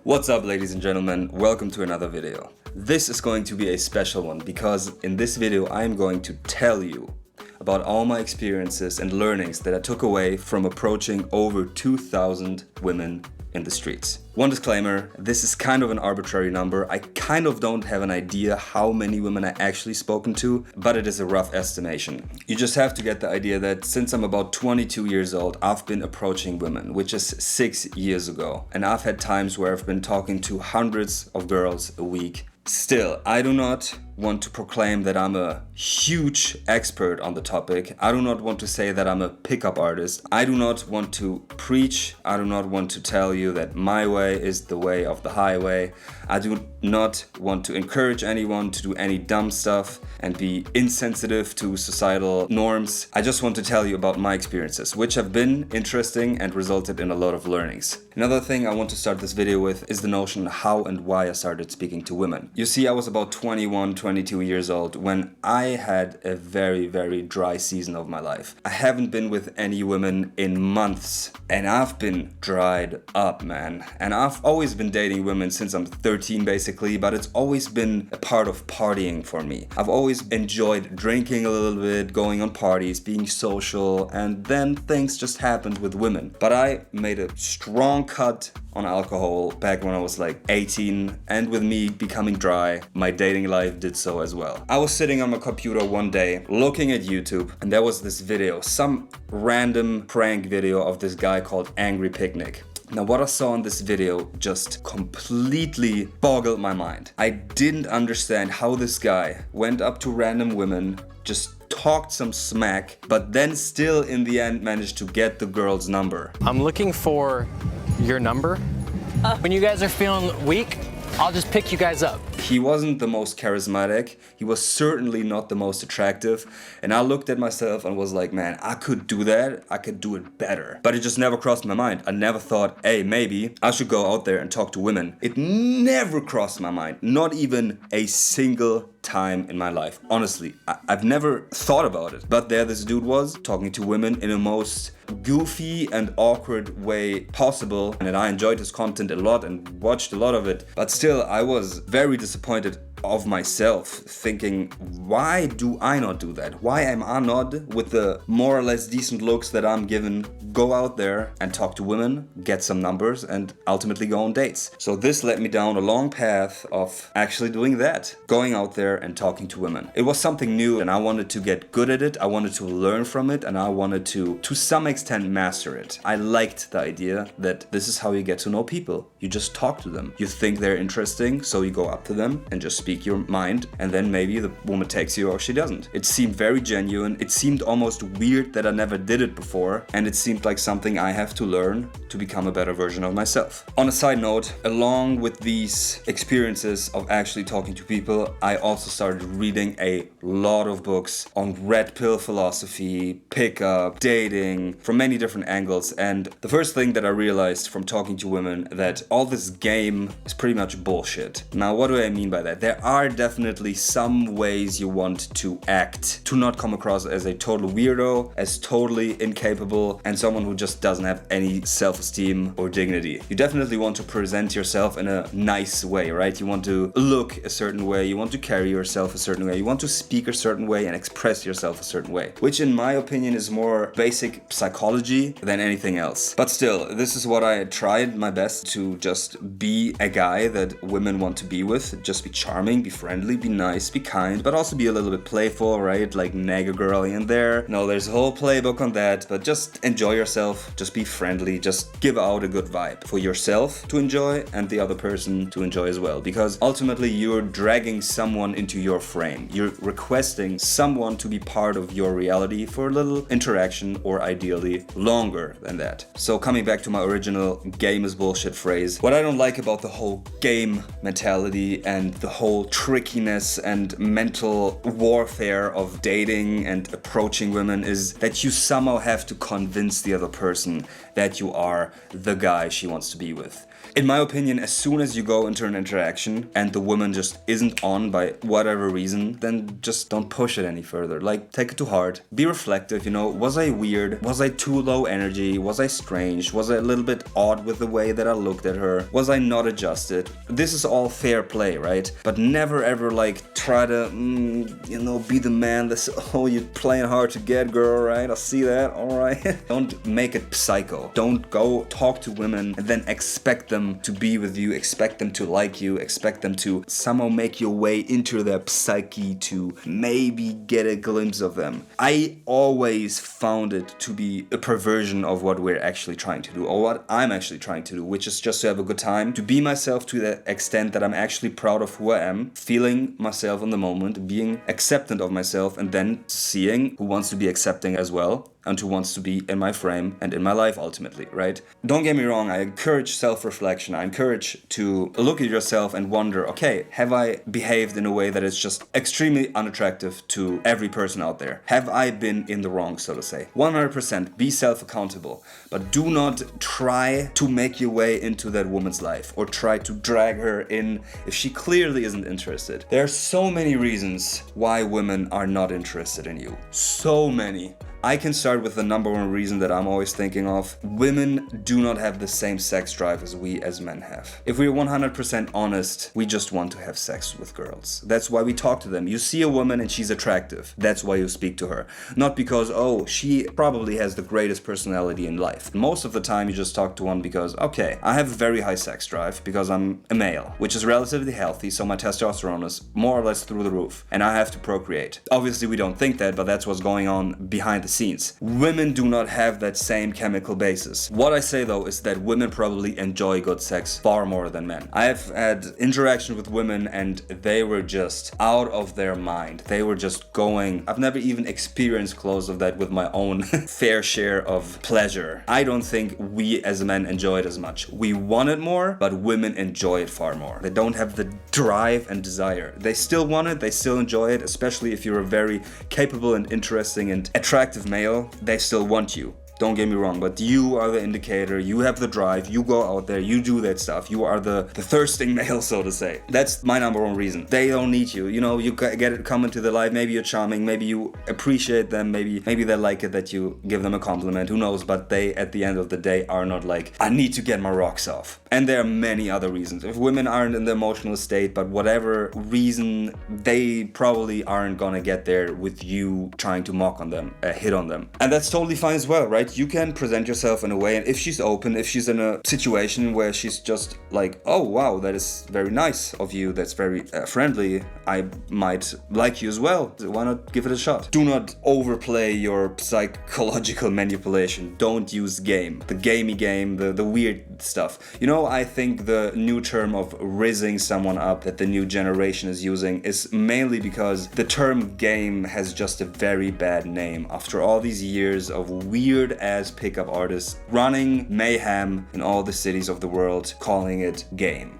What's up, ladies and gentlemen? Welcome to another video. This is going to be a special one because in this video I am going to tell you about all my experiences and learnings that I took away from approaching over 2,000 women in the streets. One disclaimer, this is kind of an arbitrary number. I kind of don't have an idea how many women I actually spoken to, but it is a rough estimation. You just have to get the idea that since I'm about 22 years old, I've been approaching women, which is 6 years ago. And I've had times where I've been talking to hundreds of girls a week. Still, I do not want to proclaim that I'm a huge expert on the topic. I do not want to say that I'm a pickup artist. I do not want to preach. I do not want to tell you that my way is the way of the highway. I do not want to encourage anyone to do any dumb stuff and be insensitive to societal norms. I just want to tell you about my experiences, which have been interesting and resulted in a lot of learnings. Another thing I want to start this video with is the notion how and why I started speaking to women. You see, I was about 21, 22 years old when I had a very, very dry season of my life. I haven't been with any women in months and I've been dried up, man. And I've always been dating women since I'm 13 basically, but it's always been a part of partying for me. I've always enjoyed drinking a little bit, going on parties, being social, and then things just happened with women. But I made a strong cut on alcohol back when I was like 18, and with me becoming dry, my dating life did so as well. I was sitting on my computer one day looking at YouTube, and there was this video, some random prank video of this guy called Angry Picnic. Now, what I saw in this video just completely boggled my mind. I didn't understand how this guy went up to random women, just talked some smack, but then still in the end managed to get the girl's number. I'm looking for your number. When you guys are feeling weak, I'll just pick you guys up. He wasn't the most charismatic, he was certainly not the most attractive, and I looked at myself and was like, man, I could do that, I could do it better. But it just never crossed my mind. I never thought, hey, maybe I should go out there and talk to women. It never crossed my mind, not even a single time in my life. Honestly, I've never thought about it. But there this dude was, talking to women in a most goofy and awkward way possible, and I enjoyed his content a lot and watched a lot of it. But still, I was very disappointed of myself, thinking, why do I not do that? Why am I not, with the more or less decent looks that I'm given, go out there and talk to women, get some numbers, and ultimately go on dates? So this led me down a long path of actually doing that, going out there and talking to women. It was something new and I wanted to get good at it, I wanted to learn from it, and I wanted to some extent master it. I liked the idea that this is how you get to know people. You just talk to them. You think they're interesting, so you go up to them and just speak your mind, and then maybe the woman takes you or she doesn't. It seemed very genuine. It seemed almost weird that I never did it before, and it seemed like something I have to learn to become a better version of myself. On a side note, along with these experiences of actually talking to people, I also started reading a lot of books on red pill philosophy, pickup, dating, from many different angles. And the first thing that I realized from talking to women, that all this game is pretty much bullshit. Now, what do I mean by that? There are definitely some ways you want to act to not come across as a total weirdo, as totally incapable, and someone who just doesn't have any self-esteem or dignity. You definitely want to present yourself in a nice way, right? You want to look a certain way, you want to carry yourself a certain way, you want to speak a certain way and express yourself a certain way, which in my opinion is more basic psychology than anything else. But still, this is what I tried my best to just be a guy that women want to be with, just be charming, be friendly, be nice, be kind, but also be a little bit playful, right? Like nag a girl in there. No, there's a whole playbook on that, but just enjoy yourself, just be friendly, just give out a good vibe for yourself to enjoy and the other person to enjoy as well, because ultimately you're dragging someone into your frame. You're requesting someone to be part of your reality for a little interaction, or ideally longer than that. So coming back to my original game is bullshit phrase, what I don't like about the whole game mentality and the whole trickiness and mental warfare of dating and approaching women is that you somehow have to convince the other person that you are the guy she wants to be with. In my opinion, as soon as you go into an interaction and the woman just isn't on by whatever reason, then just don't push it any further. Like, take it to heart. Be reflective, you know, was I weird? Was I too low energy? Was I strange? Was I a little bit odd with the way that I looked at her? Was I not adjusted? This is all fair play, right? But never ever like try to, be the man that's, oh, you're playing hard to get, girl, right? I see that, all right? Don't make it psycho. Don't go talk to women and then expect them to be with you, expect them to like you, expect them to somehow make your way into their psyche to maybe get a glimpse of them. I always found it to be a perversion of what we're actually trying to do, or what I'm actually trying to do, which is just to have a good time, to be myself to the extent that I'm actually proud of who I am, feeling myself in the moment, being acceptant of myself, and then seeing who wants to be accepting as well, and who wants to be in my frame and in my life ultimately, right? Don't get me wrong, I encourage self-reflection. I encourage to look at yourself and wonder, okay, have I behaved in a way that is just extremely unattractive to every person out there? Have I been in the wrong, so to say? 100% be self-accountable, but do not try to make your way into that woman's life or try to drag her in if she clearly isn't interested. There are so many reasons why women are not interested in you. So many. I can start with the number one reason that I'm always thinking of. Women do not have the same sex drive as we as men have. If we're 100% honest, we just want to have sex with girls. That's why we talk to them. You see a woman and she's attractive. That's why you speak to her. Not because, oh, she probably has the greatest personality in life. Most of the time you just talk to one because, okay, I have a very high sex drive because I'm a male, which is relatively healthy, so my testosterone is more or less through the roof, and I have to procreate. Obviously we don't think that, but that's what's going on behind the scenes. Women do not have that same chemical basis. What I say though is that women probably enjoy good sex far more than men. I have had interaction with women and they were just out of their mind. They were just going. I've never even experienced close of that with my own fair share of pleasure. I don't think we as men enjoy it as much. We want it more, but women enjoy it far more. They don't have the drive and desire. They still want it, they still enjoy it, especially if you're a very capable and interesting and attractive male. They still want you. Don't get me wrong, but you are the indicator, you have the drive, you go out there, you do that stuff, you are the thirsting male, so to say. That's my number one reason. They don't need you. You know, you get it, come into their life, maybe you're charming, maybe you appreciate them, maybe they like it that you give them a compliment, who knows, but they, at the end of the day, are not like, I need to get my rocks off. And there are many other reasons. If women aren't in the emotional state, but whatever reason, they probably aren't gonna get there with you trying to mock on them, hit on them. And that's totally fine as well, right? You can present yourself in a way, and if she's open, if she's in a situation where she's just like, oh wow, that is very nice of you, that's very friendly, I might like you as well, why not give it a shot? Do not overplay your psychological manipulation. Don't use game, the gamey game, the weird stuff. You know, I think the new term of rizzing someone up that the new generation is using is mainly because the term game has just a very bad name after all these years of weird ass pickup artists running mayhem in all the cities of the world, calling it game.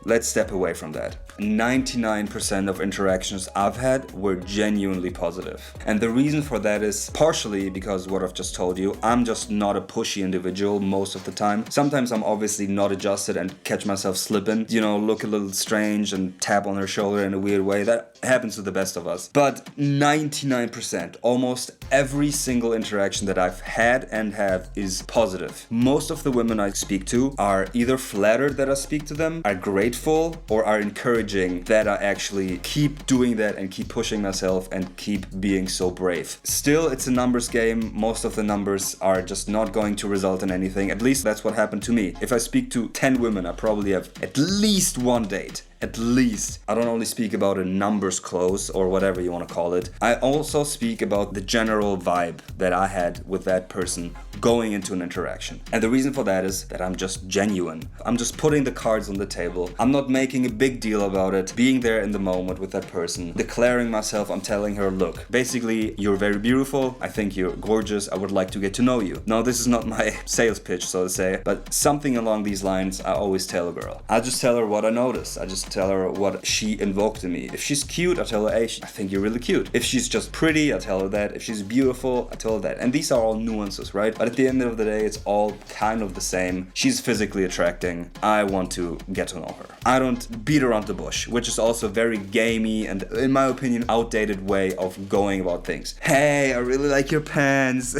Let's step away from that. 99% of interactions I've had were genuinely positive. And the reason for that is partially because what I've just told you, I'm just not a pushy individual most of the time. Sometimes I'm obviously not adjusted and catch myself slipping, you know, look a little strange and tap on her shoulder in a weird way. That happens to the best of us. But 99%, almost every single interaction that I've had and have is positive. Most of the women I speak to are either flattered that I speak to them, are grateful, or are encouraging that I actually keep doing that and keep pushing myself and keep being so brave. Still, it's a numbers game. Most of the numbers are just not going to result in anything. At least that's what happened to me. If I speak to 10 women, I probably have at least one date. At least. I don't only speak about a numbers close or whatever you want to call it. I also speak about the general vibe that I had with that person going into an interaction. And the reason for that is that I'm just genuine. I'm just putting the cards on the table. I'm not making a big deal about it. Being there in the moment with that person. Declaring myself, I'm telling her, look, basically, you're very beautiful. I think you're gorgeous. I would like to get to know you. Now, this is not my sales pitch, so to say, but something along these lines I always tell a girl. I just tell her what I notice. I just tell her what she invoked in me. If she's cute, I tell her, hey, I think you're really cute. If she's just pretty, I tell her that. If she's beautiful, I tell her that. And these are all nuances, right? But at the end of the day, it's all kind of the same. She's physically attracting. I want to get to know her. I don't beat around the bush, which is also a very gamey and, in my opinion, outdated way of going about things. Hey, I really like your pants.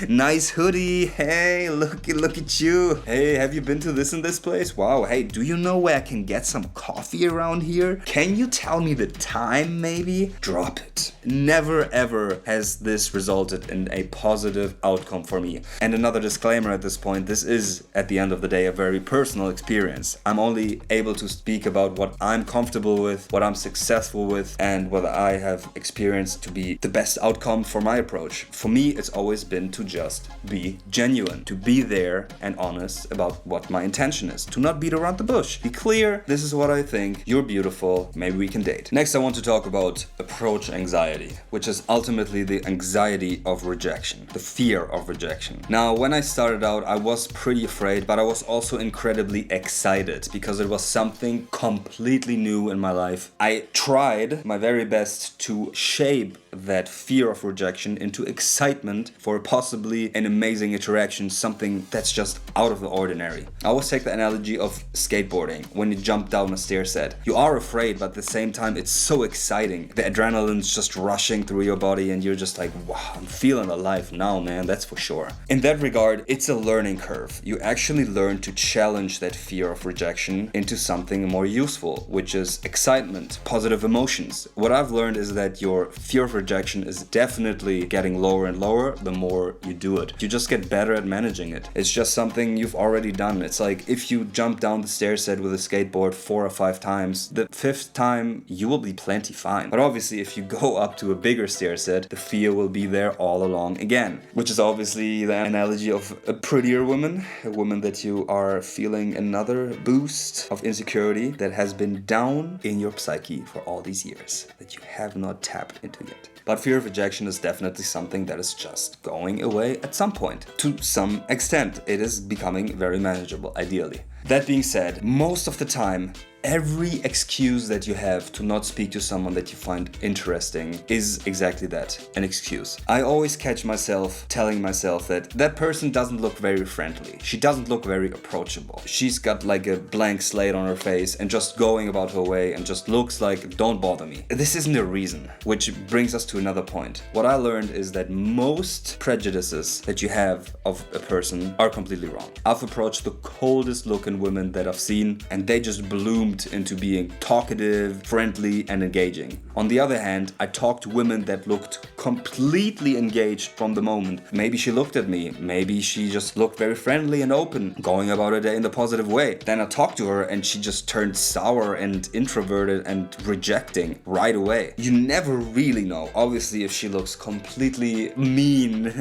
Nice hoodie. Hey, look at you. Hey, have you been to this and this place? Wow. Hey, do you know where I can get some coffee around here? Can you tell me the time, maybe? Drop it. Never ever has this resulted in a positive outcome for me. And another disclaimer at this point, this is, at the end of the day, a very personal experience. I'm only able to speak about what I'm comfortable with, what I'm successful with, and what I have experienced to be the best outcome for my approach. For me, it's always been to just be genuine, to be there and honest about what my intention is, to not beat around the bush. Be clear, this is what I think, you're beautiful, maybe we can date. Next, I want to talk about approach anxiety, which is ultimately the anxiety of rejection, the fear of rejection. Now, when I started out, I was pretty afraid, but I was also incredibly excited because it was something completely new in my life. I tried my very best to shape that fear of rejection into excitement for possibly an amazing interaction, something that's just out of the ordinary. I always take the analogy of skateboarding. When you jump down a stair set, you are afraid, but at the same time it's so exciting. The adrenaline's just rushing through your body and you're just like, wow, I'm feeling alive now, man, that's for sure. In that regard, it's a learning curve. You actually learn to challenge that fear of rejection into something more useful, which is excitement, positive emotions. What I've learned is that your fear of rejection is definitely getting lower and lower the more you do it. You just get better at managing it. It's just something you've already done. It's like if you jump down the stair set with a skateboard 4 or 5 times, the 5th time you will be plenty fine. But obviously if you go up to a bigger stair set, the fear will be there all along again. Which is obviously the analogy of a prettier woman, a woman that you are feeling another boost of insecurity that has been down in your psyche for all these years that you have not tapped into yet. But fear of rejection is definitely something that is just going away at some point. To some extent, it is becoming very manageable, ideally. That being said, most of the time, every excuse that you have to not speak to someone that you find interesting is exactly that, an excuse. I always catch myself telling myself that that person doesn't look very friendly. She doesn't look very approachable. She's got like a blank slate on her face and just going about her way and just looks like, don't bother me. This isn't a reason, which brings us to another point. What I learned is that most prejudices that you have of a person are completely wrong. I've approached the coldest looking women that I've seen and they just bloomed into being talkative, friendly, and engaging. On the other hand, I talked to women that looked completely engaged from the moment. Maybe she looked at me, maybe she just looked very friendly and open, going about her day in the positive way. Then I talked to her and she just turned sour and introverted and rejecting right away. You never really know. Obviously, if she looks completely mean,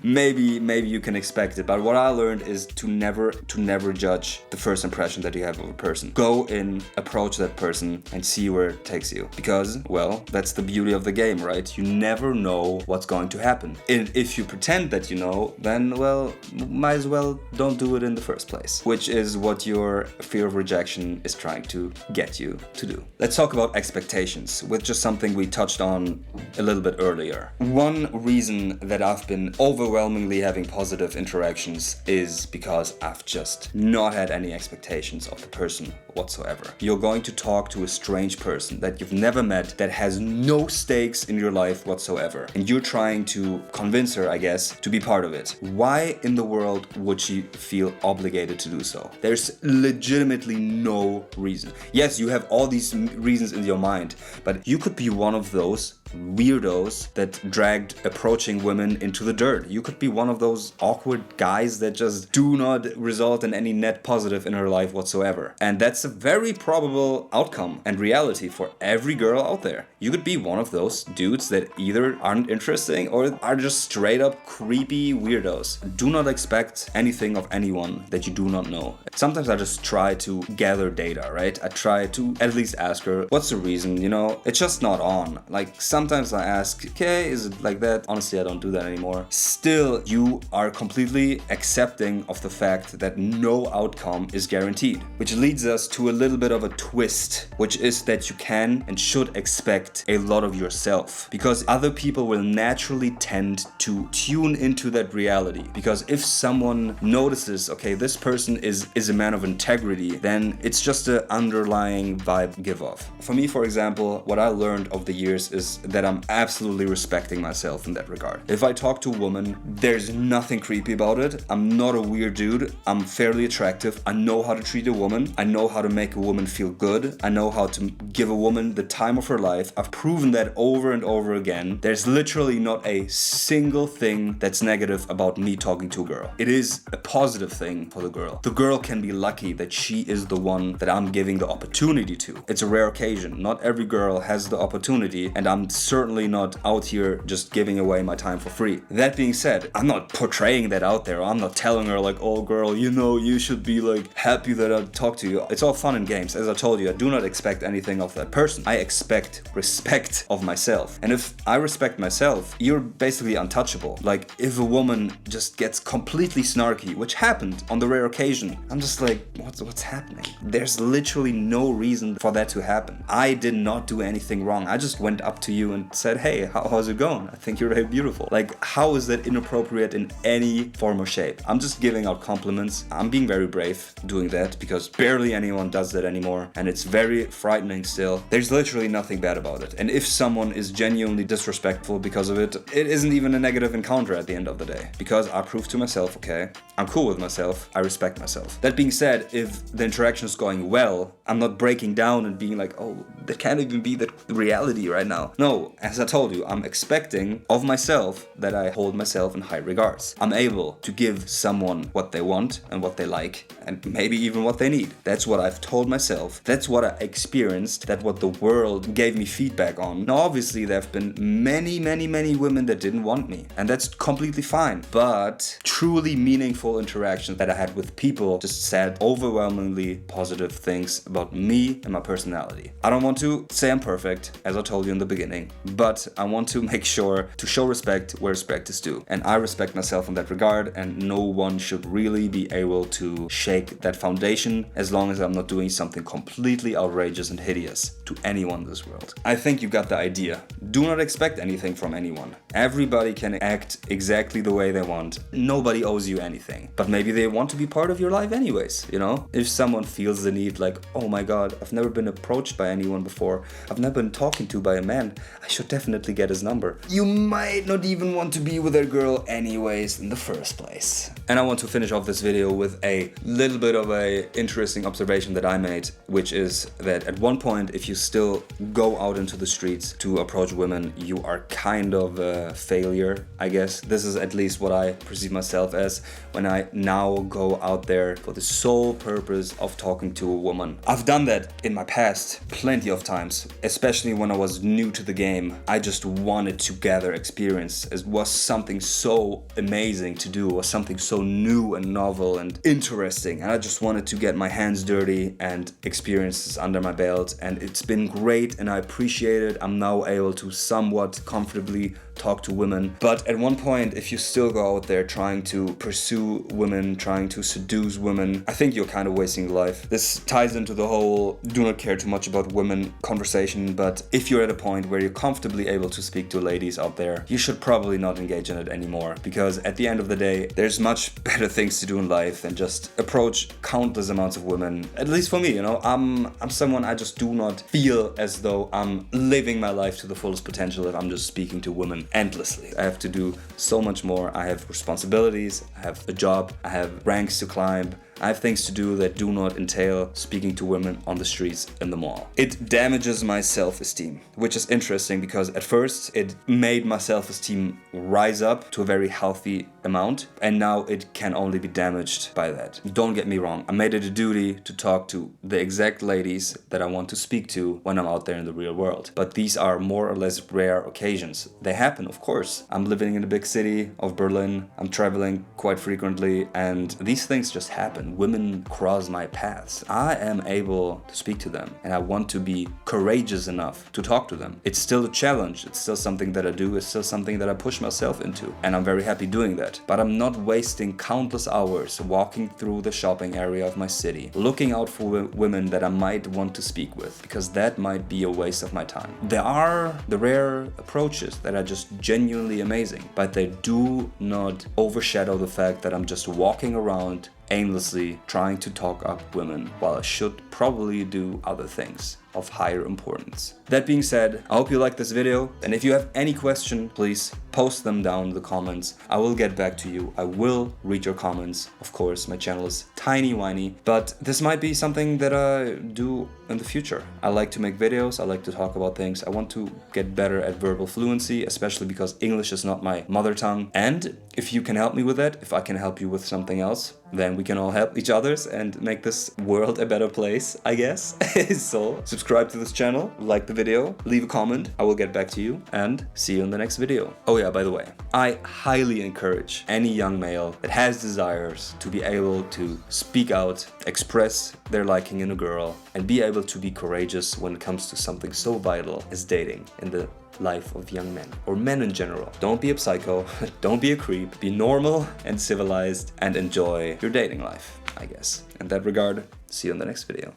maybe you can expect it. But what I learned is to never judge the first impression that you have of a person. Go in, approach that person, and see where it takes you. Because, well, that's the beauty of the game, right? You never know what's going to happen. And if you pretend that you know, then, well, might as well don't do it in the first place. Which is what your fear of rejection is trying to get you to do. Let's talk about expectations, which is something we touched on a little bit earlier. One reason that I've been overwhelmingly having positive interactions is because I've just not had any expectations of the person whatsoever. You're going to talk to a strange person that you've never met, that has no stakes in your life whatsoever, and you're trying to convince her, I guess, to be part of it. Why in the world would she feel obligated to do so? There's legitimately no reason. Yes, you have all these reasons in your mind, but you could be one of those weirdos that dragged approaching women into the dirt. You could be one of those awkward guys that just do not result in any net positive in her life whatsoever. And that's a very probable outcome and reality for every girl out there. You could be one of those dudes that either aren't interesting or are just straight up creepy weirdos. Do not expect anything of anyone that you do not know. Sometimes I just try to gather data, right? I try to at least ask her, what's the reason? You know, it's just not on. Like, some Sometimes I ask, okay, is it like that? Honestly, I don't do that anymore. Still, you are completely accepting of the fact that no outcome is guaranteed, which leads us to a little bit of a twist, which is that you can and should expect a lot of yourself, because other people will naturally tend to tune into that reality. Because if someone notices, okay, this person is a man of integrity, then it's just an underlying vibe give off. For me, for example, what I learned over the years is that I'm absolutely respecting myself in that regard. If I talk to a woman, there's nothing creepy about it. I'm not a weird dude. I'm fairly attractive. I know how to treat a woman. I know how to make a woman feel good. I know how to give a woman the time of her life. I've proven that over and over again. There's literally not a single thing that's negative about me talking to a girl. It is a positive thing for the girl. The girl can be lucky that she is the one that I'm giving the opportunity to. It's a rare occasion. Not every girl has the opportunity, and I'm certainly not out here just giving away my time for free. That being said, I'm not portraying that out there. I'm not telling her like, oh girl, you know, you should be like happy that I talk to you. It's all fun and games. As I told you, I do not expect anything of that person. I expect respect of myself. And if I respect myself, you're basically untouchable. Like if a woman just gets completely snarky, which happened on the rare occasion, I'm just like, what's happening? There's literally no reason for that to happen. I did not do anything wrong. I just went up to you and said, hey, how's it going? I think you're very beautiful. Like, how is that inappropriate in any form or shape? I'm just giving out compliments. I'm being very brave doing that because barely anyone does that anymore, and it's very frightening still. There's literally nothing bad about it. And if someone is genuinely disrespectful because of it, it isn't even a negative encounter at the end of the day, because I proved to myself, okay, I'm cool with myself, I respect myself. That being said, if the interaction is going well, I'm not breaking down and being like, oh, that can't even be the reality right now. No, as I told you, I'm expecting of myself that I hold myself in high regards. I'm able to give someone what they want and what they like, and maybe even what they need. That's what I've told myself. That's what I experienced. That's what the world gave me feedback on. Now, obviously, there have been many women that didn't want me, and that's completely fine. But truly meaningful interactions that I had with people just said overwhelmingly positive things about me and my personality. I don't want to say I'm perfect, as I told you in the beginning, but I want to make sure to show respect where respect is due. And I respect myself in that regard, and no one should really be able to shake that foundation as long as I'm not doing something completely outrageous and hideous to anyone in this world. I think you got the idea. Do not expect anything from anyone. Everybody can act exactly the way they want. Nobody owes you anything. But maybe they want to be part of your life anyways, you know? If someone feels the need like, oh my god, I've never been approached by anyone before, I've never been talking to by a man, I should definitely get his number. You might not even want to be with that girl anyways in the first place. And I want to finish off this video with a little bit of a interesting observation that I made, which is that at one point, if you still go out into the streets to approach women, you are kind of a failure, I guess. This is at least what I perceive myself as when I now go out there for the sole purpose of talking to a woman. I've done that in my past plenty of times, especially when I was new to the game. I just wanted to gather experience. It was something so amazing to do, it was something so new and novel and interesting, and I just wanted to get my hands dirty and experiences under my belt, and it's been great and I appreciate it. I'm now able to somewhat comfortably talk to women. But at one point, if you still go out there trying to pursue women, trying to seduce women, I think you're kind of wasting your life. This ties into the whole do not care too much about women conversation, but if you're at a point where you're comfortably able to speak to ladies out there, you should probably not engage in it anymore, because at the end of the day, there's much better things to do in life than just approach countless amounts of women. At least for me, you know, I'm someone, I just do not feel as though I'm living my life to the fullest potential if I'm just speaking to women endlessly. I have to do so much more. I have responsibilities, I have a job, I have ranks to climb, I have things to do that do not entail speaking to women on the streets in the mall. It damages my self-esteem, which is interesting because at first it made my self-esteem rise up to a very healthy amount, and now it can only be damaged by that. Don't get me wrong, I made it a duty to talk to the exact ladies that I want to speak to when I'm out there in the real world. But these are more or less rare occasions. They happen, of course. I'm living in the big city of Berlin. I'm traveling quite frequently, and these things just happen. Women cross my paths. I am able to speak to them, and I want to be courageous enough to talk to them. It's still a challenge. It's still something that I do. It's still something that I push myself into, and I'm very happy doing that. But I'm not wasting countless hours walking through the shopping area of my city, looking out for women that I might want to speak with, because that might be a waste of my time. There are the rare approaches that are just genuinely amazing, but they do not overshadow the fact that I'm just walking around aimlessly trying to talk up women while I should probably do other things of higher importance. That being said, I hope you liked this video, and if you have any question, please post them down in the comments. I will get back to you. I will read your comments. Of course, my channel is tiny whiny, but this might be something that I do in the future. I like to make videos. I like to talk about things. I want to get better at verbal fluency, especially because English is not my mother tongue. And if you can help me with that, if I can help you with something else, then we can all help each other and make this world a better place, I guess. So subscribe to this channel, like the video, leave a comment. I will get back to you, and see you in the next video. Oh yeah, by the way, I highly encourage any young male that has desires to be able to speak out, express their liking in a girl, and be able to be courageous when it comes to something so vital as dating in the life of young men, or men in general. Don't be a psycho, don't be a creep, be normal and civilized, and enjoy your dating life, I guess. In that regard, see you in the next video.